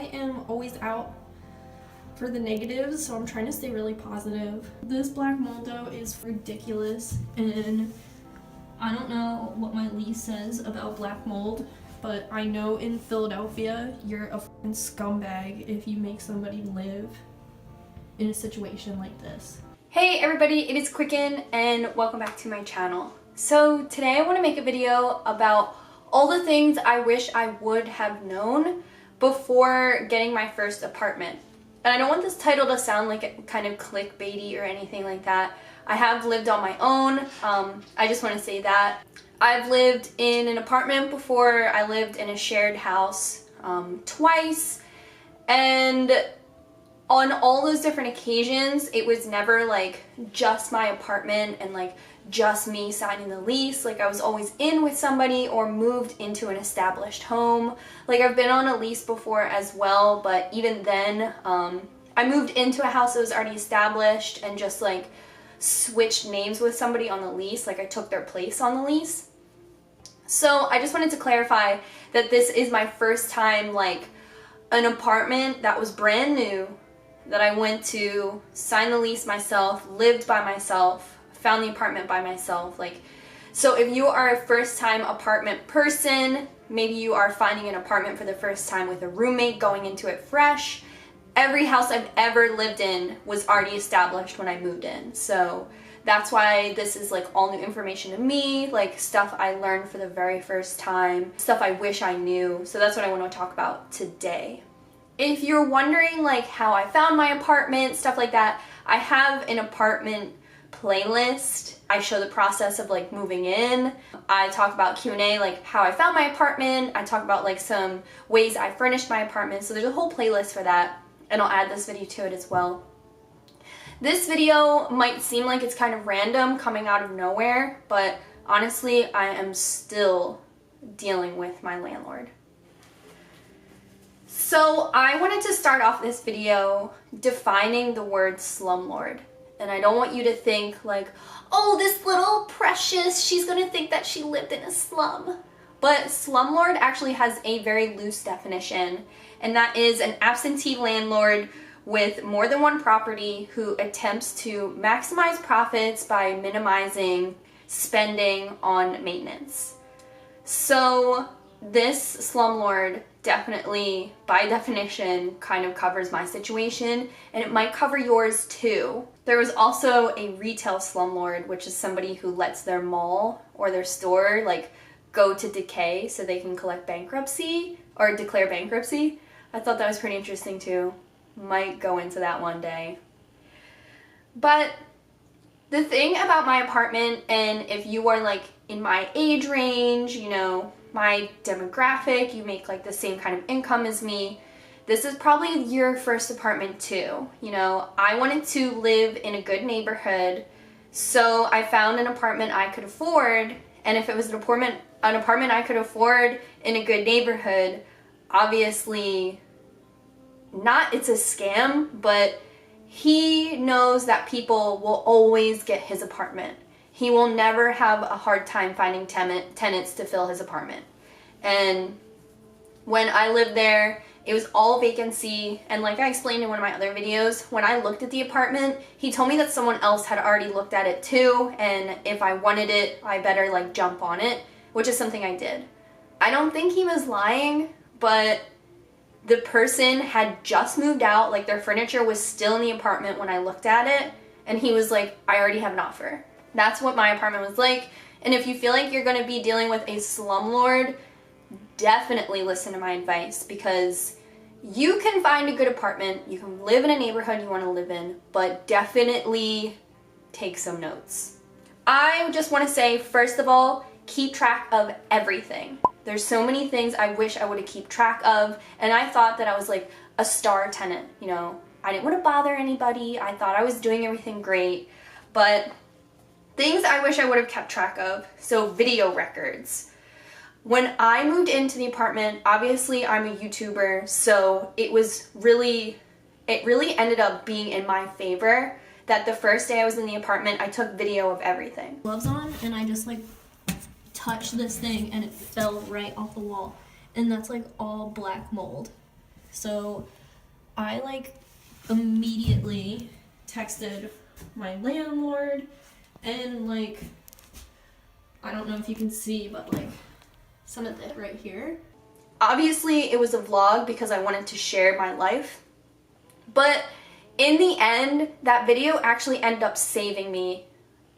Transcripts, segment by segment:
I am always out for the negatives, so I'm trying to stay really positive. This black mold though is ridiculous, and I don't know what my lease says about black mold, but I know in Philadelphia you're a fucking scumbag if you make somebody live in a situation like this. Hey everybody, it is Quicken and welcome back to my channel. So today I want to make a video about all the things I wish I would have known before getting my first apartment. And I don't want this title to sound like it kind of clickbaity or anything like that. I have lived on my own. I just want to say that. I've lived in an apartment before. I lived in a shared house twice. And on all those different occasions, it was never like just my apartment and like just me signing the lease. Like I was always in with somebody or moved into an established home. Like I've been on a lease before as well, but even then, I moved into a house that was already established and just like switched names with somebody on the lease. Like I took their place on the lease. So I just wanted to clarify that this is my first time like an apartment that was brand new, that I went to, signed the lease myself, lived by myself, found the apartment by myself. Like, so if you are a first-time apartment person, maybe you are finding an apartment for the first time with a roommate, going into it fresh, every house I've ever lived in was already established when I moved in. So that's why this is like all new information to me, like stuff I learned for the very first time, stuff I wish I knew. So that's what I want to talk about today. If you're wondering like how I found my apartment, stuff like that, I have an apartment playlist. I show the process of like moving in. I talk about Q&A, like how I found my apartment. I talk about like some ways I furnished my apartment. So there's a whole playlist for that, and I'll add this video to it as well. This video might seem like it's kind of random coming out of nowhere, but honestly, I am still dealing with my landlord. So I wanted to start off this video defining the word slumlord. And I don't want you to think like, oh, this little precious, she's gonna think that she lived in a slum. But slumlord actually has a very loose definition, and that is an absentee landlord with more than one property who attempts to maximize profits by minimizing spending on maintenance. So this slumlord definitely, by definition, kind of covers my situation, and it might cover yours too. There was also a retail slumlord, which is somebody who lets their mall or their store like go to decay so they can collect bankruptcy or declare bankruptcy. I thought that was pretty interesting too. Might go into that one day. But the thing about my apartment, and if you are like in my age range, you know, my demographic, you make like the same kind of income as me, this is probably your first apartment too. You know, I wanted to live in a good neighborhood, so I found an apartment I could afford. And if it was an apartment I could afford in a good neighborhood, obviously not it's a scam, but he knows that people will always get his apartment. He will never have a hard time finding tenants to fill his apartment. And when I lived there, it was all vacancy. And like I explained in one of my other videos, when I looked at the apartment, he told me that someone else had already looked at it too. And if I wanted it, I better like jump on it, which is something I did. I don't think he was lying, but the person had just moved out. Like their furniture was still in the apartment when I looked at it. And he was like, I already have an offer. That's what my apartment was like. And if you feel like you're going to be dealing with a slumlord, definitely listen to my advice, because you can find a good apartment, you can live in a neighborhood you want to live in, but definitely take some notes. I just want to say, first of all, keep track of everything. There's so many things I wish I would have kept track of, and I thought that I was like a star tenant, you know. I didn't want to bother anybody. I thought I was doing everything great, but things I wish I would have kept track of. So video records. When I moved into the apartment, obviously I'm a YouTuber, so it really ended up being in my favor that the first day I was in the apartment, I took video of everything. Gloves on, and I just like touched this thing and it fell right off the wall. And that's like all black mold. So I like immediately texted my landlord, and like, I don't know if you can see, but like some of it right here. Obviously, it was a vlog because I wanted to share my life, but in the end, that video actually ended up saving me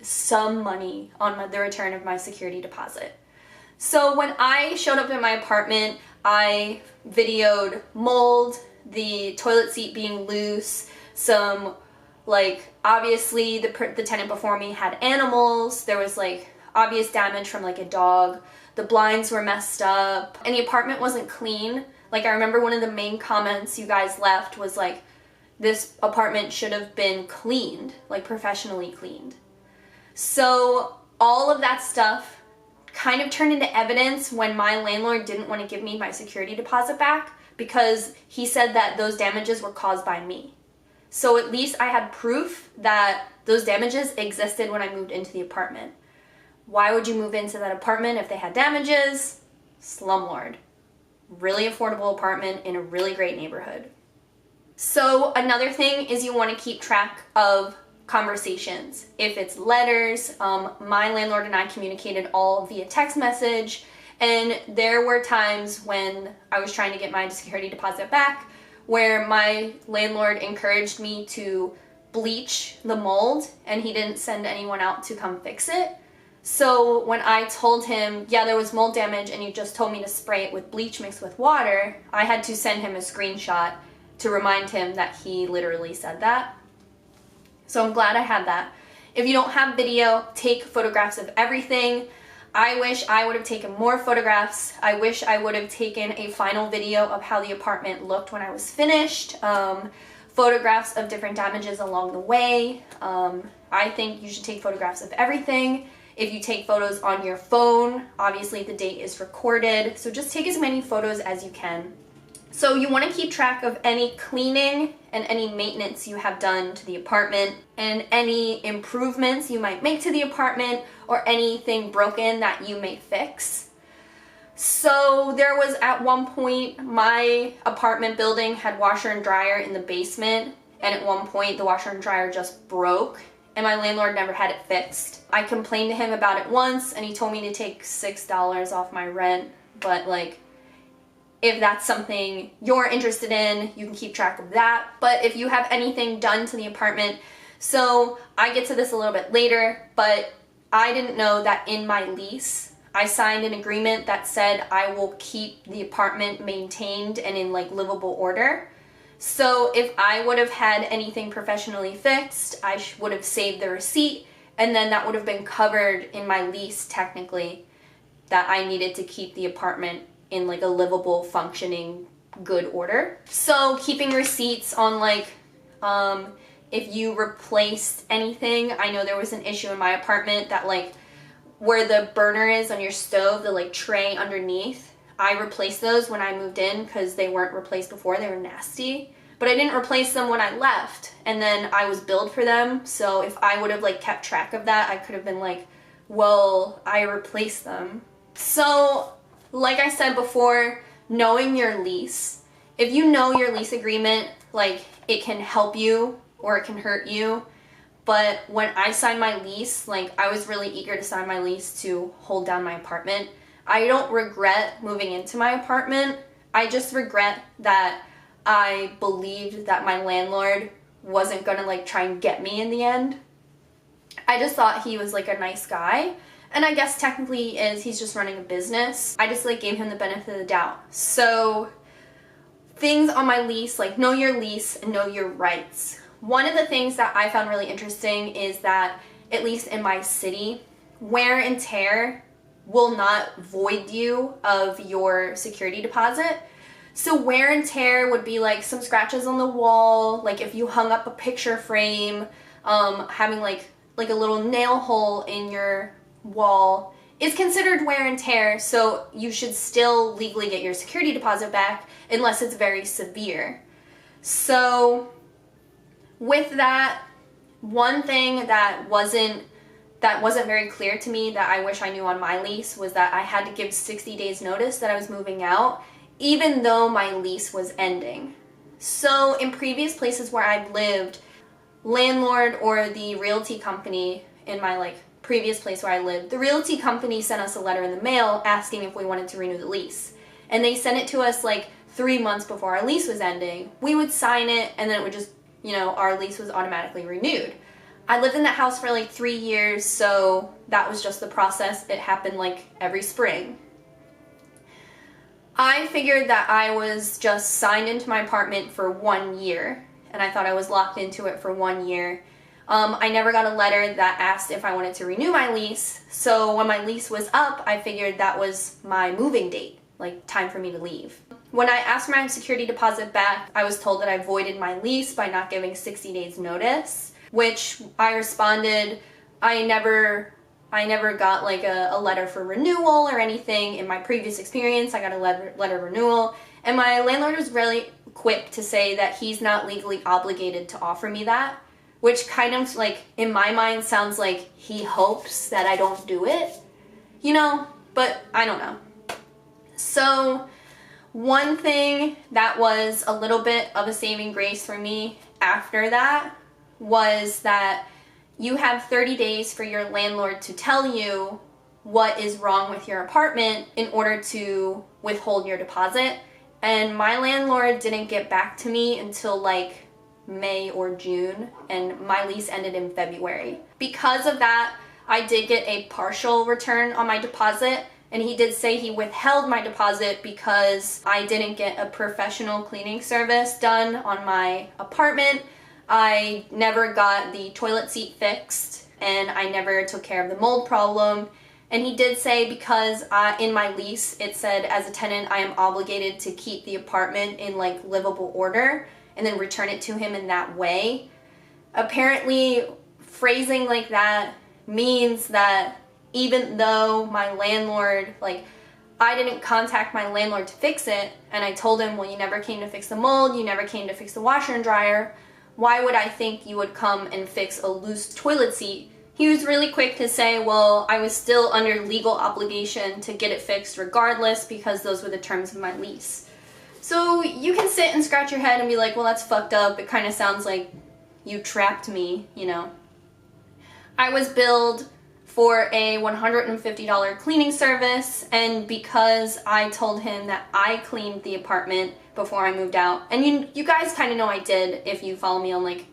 some money on the return of my security deposit. So when I showed up at my apartment, I videoed mold, the toilet seat being loose, some like, obviously the tenant before me had animals, there was like obvious damage from like a dog, the blinds were messed up, and the apartment wasn't clean. Like, I remember one of the main comments you guys left was like, this apartment should have been cleaned, like professionally cleaned. So all of that stuff kind of turned into evidence when my landlord didn't want to give me my security deposit back because he said that those damages were caused by me. So at least I had proof that those damages existed when I moved into the apartment. Why would you move into that apartment if they had damages? Slumlord. Really affordable apartment in a really great neighborhood. So another thing is you want to keep track of conversations. If it's letters, my landlord and I communicated all via text message, and there were times when I was trying to get my security deposit back where my landlord encouraged me to bleach the mold and he didn't send anyone out to come fix it. So when I told him, yeah, there was mold damage and you just told me to spray it with bleach mixed with water, I had to send him a screenshot to remind him that he literally said that. So I'm glad I had that. If you don't have video, take photographs of everything. I wish I would have taken more photographs. I wish I would have taken a final video of how the apartment looked when I was finished. Photographs of different damages along the way. I think you should take photographs of everything. If you take photos on your phone, obviously the date is recorded. So just take as many photos as you can. So you want to keep track of any cleaning and any maintenance you have done to the apartment and any improvements you might make to the apartment or anything broken that you may fix. So there was at one point, my apartment building had washer and dryer in the basement, and at one point the washer and dryer just broke and my landlord never had it fixed. I complained to him about it once and he told me to take $6 off my rent, but like, if that's something you're interested in, you can keep track of that. But if you have anything done to the apartment, so I get to this a little bit later, but I didn't know that in my lease, I signed an agreement that said I will keep the apartment maintained and in like livable order. So if I would have had anything professionally fixed, I would have saved the receipt, and then that would have been covered in my lease technically, that I needed to keep the apartment in like a livable, functioning, good order. So keeping receipts on like, if you replaced anything. I know there was an issue in my apartment that like where the burner is on your stove, the like tray underneath, I replaced those when I moved in because they weren't replaced before, they were nasty. But I didn't replace them when I left, and then I was billed for them. So if I would have like kept track of that, I could have been like, well, I replaced them. So like I said before, knowing your lease. If you know your lease agreement, like it can help you or it can hurt you. But when I signed my lease, like I was really eager to sign my lease to hold down my apartment. I don't regret moving into my apartment. I just regret that I believed that my landlord wasn't gonna like try and get me in the end. I just thought he was like a nice guy. And I guess technically he is, he's just running a business. I just like gave him the benefit of the doubt. So things on my lease, like know your lease and know your rights. One of the things that I found really interesting is that, at least in my city, wear and tear will not void you of your security deposit. So wear and tear would be like some scratches on the wall, like if you hung up a picture frame, having like a little nail hole in your wall is considered wear and tear, so you should still legally get your security deposit back unless it's very severe. So with that, one thing that wasn't very clear to me that I wish I knew on my lease was that I had to give 60 days notice that I was moving out even though my lease was ending. So in previous places where I've lived, landlord or the realty company in my like previous place where I lived, the realty company sent us a letter in the mail asking if we wanted to renew the lease. And they sent it to us like 3 months before our lease was ending. We would sign it and then it would just, you know, our lease was automatically renewed. I lived in that house for like 3 years, so that was just the process. It happened like every spring. I figured that I was just signed into my apartment for 1 year, and I thought I was locked into it for 1 year. I never got a letter that asked if I wanted to renew my lease, so when my lease was up, I figured that was my moving date, like time for me to leave. When I asked for my security deposit back, I was told that I voided my lease by not giving 60 days notice, which I responded, I never got like a letter for renewal or anything. In my previous experience, I got a letter of renewal, and my landlord was really quick to say that he's not legally obligated to offer me that, which kind of like in my mind sounds like he hopes that I don't do it, you know, but I don't know. So one thing that was a little bit of a saving grace for me after that was that you have 30 days for your landlord to tell you what is wrong with your apartment in order to withhold your deposit. And my landlord didn't get back to me until like May or June, and my lease ended in February. Because of that, I did get a partial return on my deposit, and he did say he withheld my deposit because I didn't get a professional cleaning service done on my apartment. I never got the toilet seat fixed, and I never took care of the mold problem. And he did say because in my lease it said as a tenant I am obligated to keep the apartment in like livable order and then return it to him in that way. Apparently phrasing like that means that even though my landlord, like I didn't contact my landlord to fix it, and I told him, well, you never came to fix the mold, you never came to fix the washer and dryer, why would I think you would come and fix a loose toilet seat? He was really quick to say, well, I was still under legal obligation to get it fixed regardless because those were the terms of my lease. So you can sit and scratch your head and be like, well, that's fucked up. It kind of sounds like you trapped me, you know. I was billed for a $150 cleaning service, and because I told him that I cleaned the apartment before I moved out, and you guys kind of know I did if you follow me on like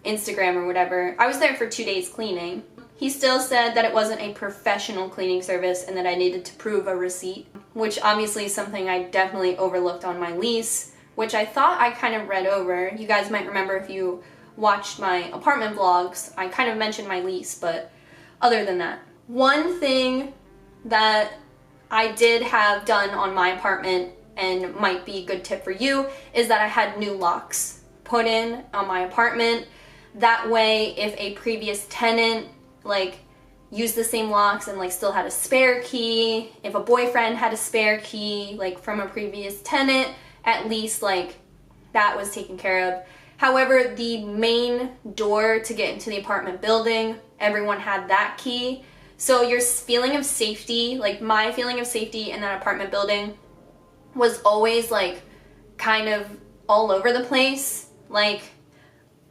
Instagram or whatever, I was there for 2 days cleaning. He still said that it wasn't a professional cleaning service and that I needed to prove a receipt, which obviously is something I definitely overlooked on my lease, which I thought I kind of read over. You guys might remember if you watched my apartment vlogs, I kind of mentioned my lease, but other than that. One thing that I did have done on my apartment and might be a good tip for you is that I had new locks put in on my apartment. That way, if a previous tenant like used the same locks and like still had a spare key, if a boyfriend had a spare key like from a previous tenant, at least like that was taken care of. However, the main door to get into the apartment building, everyone had that key. So your feeling of safety, like my feeling of safety in that apartment building was always like kind of all over the place. Like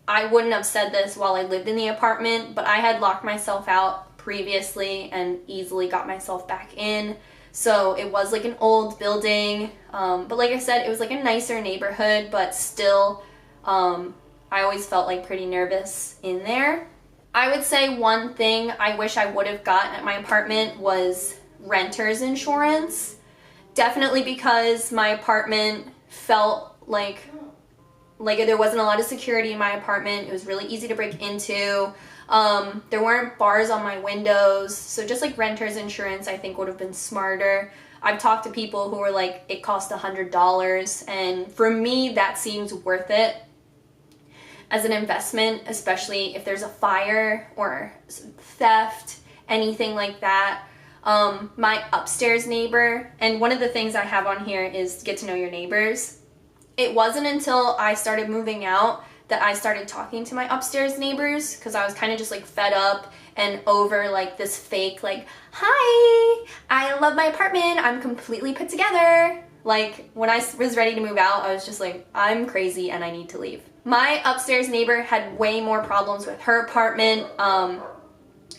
I wouldn't have said this while I lived in the apartment, but I had locked myself out previously and easily got myself back in. So it was like an old building, but like I said, it was like a nicer neighborhood, but still I always felt like pretty nervous in there. I would say one thing I wish I would have gotten at my apartment was renter's insurance. Definitely because my apartment felt like there wasn't a lot of security in my apartment. It was really easy to break into. There weren't bars on my windows. So just like renter's insurance I think would have been smarter. I've talked to people who were like, it cost $100, and for me that seems worth it as an investment, especially if there's a fire or theft, anything like that. My upstairs neighbor, and one of the things I have on here is get to know your neighbors. It wasn't until I started moving out that I started talking to my upstairs neighbors, because I was kind of just like fed up and over like this fake like, hi, I love my apartment, I'm completely put together Like, when I was ready to move out, I was just like, I'm crazy and I need to leave. My upstairs neighbor had way more problems with her apartment.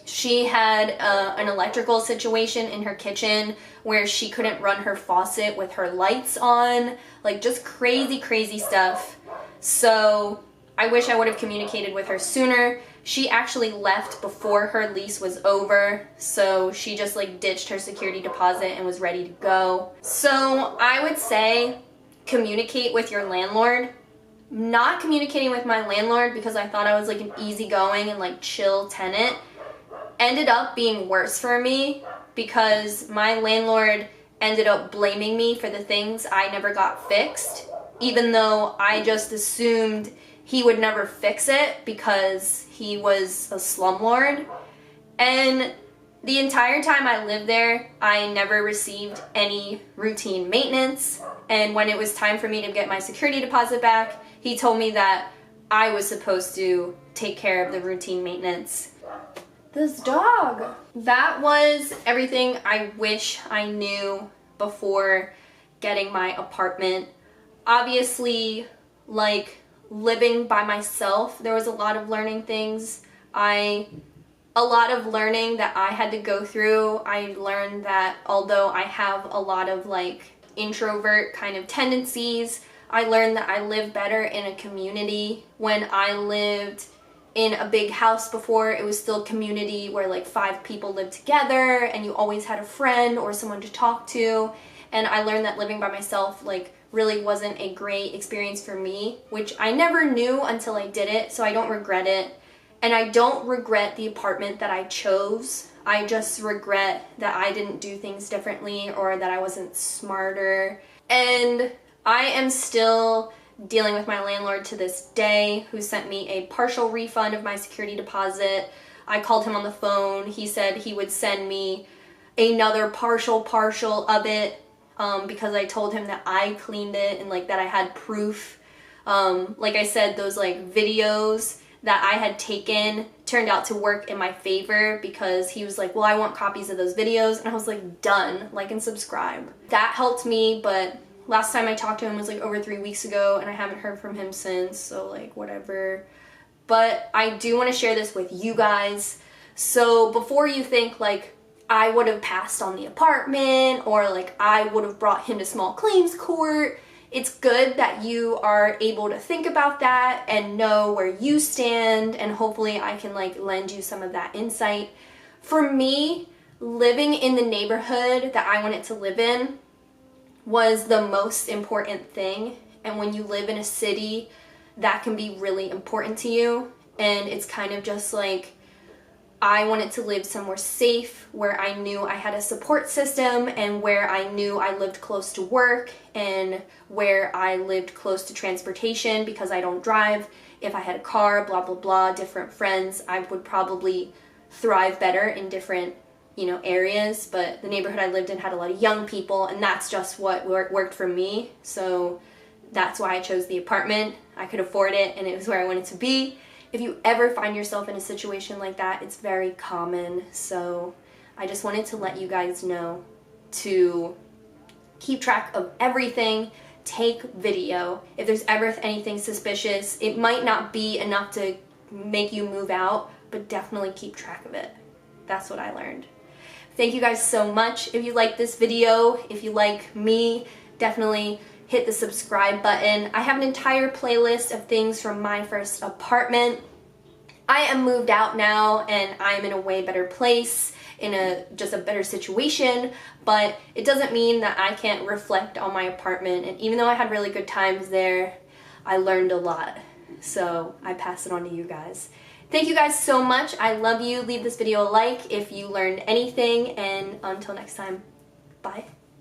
She had an electrical situation in her kitchen where she couldn't run her faucet with her lights on. Like, just crazy, crazy stuff. So I wish I would have communicated with her sooner. She actually left before her lease was over, so she just like ditched her security deposit and was ready to go. So I would say communicate with your landlord. Not communicating with my landlord because I thought I was like an easygoing and like chill tenant ended up being worse for me because my landlord ended up blaming me for the things I never got fixed, even though I just assumed he would never fix it because he was a slumlord. And the entire time I lived there, I never received any routine maintenance. And when it was time for me to get my security deposit back, he told me that I was supposed to take care of the routine maintenance. This dog. That was everything I wish I knew before getting my apartment. Obviously, like, living by myself, there was a lot of learning things. A lot of learning that I had to go through. I learned that although I have a lot of like introvert kind of tendencies, I learned that I live better in a community. When I lived in a big house before, it was still community where like 5 people lived together and you always had a friend or someone to talk to. And I learned that living by myself like really wasn't a great experience for me, which I never knew until I did it, so I don't regret it. And I don't regret the apartment that I chose. I just regret that I didn't do things differently or that I wasn't smarter. And I am still dealing with my landlord to this day, who sent me a partial refund of my security deposit. I called him on the phone. He said he would send me another partial of it because I told him that I cleaned it and like that I had proof. Like I said, those like videos that I had taken turned out to work in my favor because he was like, well, I want copies of those videos. And I was like, done, like and subscribe. That helped me, but last time I talked to him was like over 3 weeks ago and I haven't heard from him since, so like whatever. But I do want to share this with you guys. So before you think like I would have passed on the apartment or like I would have brought him to small claims court, it's good that you are able to think about that and know where you stand, and hopefully I can like lend you some of that insight. For me, living in the neighborhood that I wanted to live in was the most important thing. And when you live in a city, that can be really important to you. And it's kind of just like, I wanted to live somewhere safe where I knew I had a support system and where I knew I lived close to work and where I lived close to transportation because I don't drive. If I had a car, blah, blah, blah, different friends, I would probably thrive better in different, areas. But the neighborhood I lived in had a lot of young people, and that's just what worked for me. So that's why I chose the apartment. I could afford it and it was where I wanted to be. If you ever find yourself in a situation like that, it's very common. So I just wanted to let you guys know to keep track of everything. Take video. If there's ever anything suspicious, it might not be enough to make you move out, but definitely keep track of it. That's what I learned. Thank you guys so much. If you like this video, if you like me, definitely hit the subscribe button. I have an entire playlist of things from my first apartment. I am moved out now and I'm in a way better place, in just a better situation, but it doesn't mean that I can't reflect on my apartment. And even though I had really good times there, I learned a lot. So I pass it on to you guys. Thank you guys so much. I love you. Leave this video a like if you learned anything, and until next time, bye.